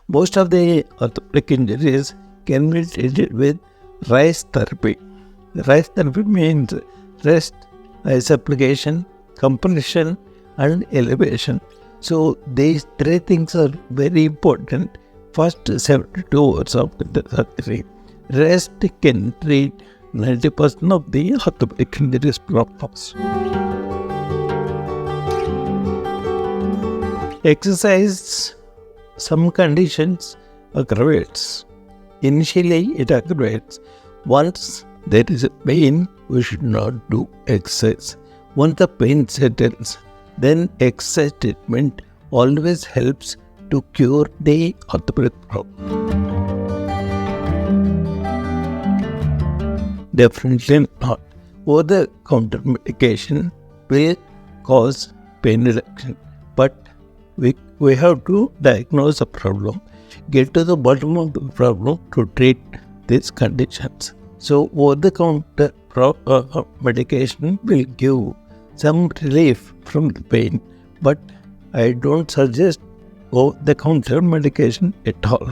Most of the orthopedic injuries can be treated with rest therapy. Rest therapy means rest, ice application, compression and elevation. So these three things are very important. First 72 hours of the surgery. Rest can treat 90% of the orthopedic injuries problems. Exercise, some conditions aggravates. Initially it aggravates. Once there is a pain, we should not do exercise. Once the pain settles, then exercise treatment always helps to cure the orthopedic problem. Definitely not. Over-the-counter medication will cause pain reduction, but we have to diagnose the problem, get to the bottom of the problem to treat these conditions. So over-the-counter medication will give some relief from the pain, but I don't suggest over-the-counter medication at all.